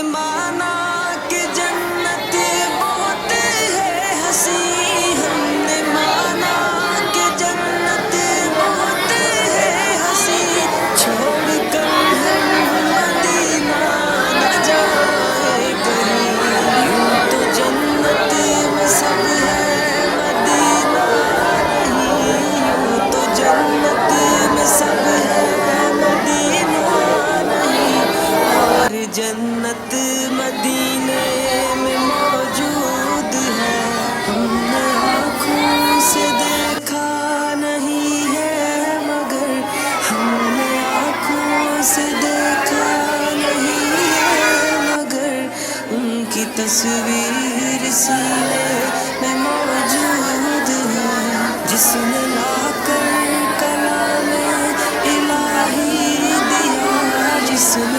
माना कि जन्नत बहुत है हंसी, हमने माना कि जन्नत बहुत है हंसी, छोड़ कर हम मदीना न जाए कहीं, यूं तो जन्नत में सब है मदीना नहीं, यूं तो जन्नत में सब है मदीना नहीं, और जन्नत मदीने में मौजूद है, हमने आँखों से देखा नहीं है मगर, हमने आँखों से देखा नहीं है मगर, उनकी तस्वीर सीने में मौजूद है, जिसने लाकर कलाम इलाही दिया, जिसने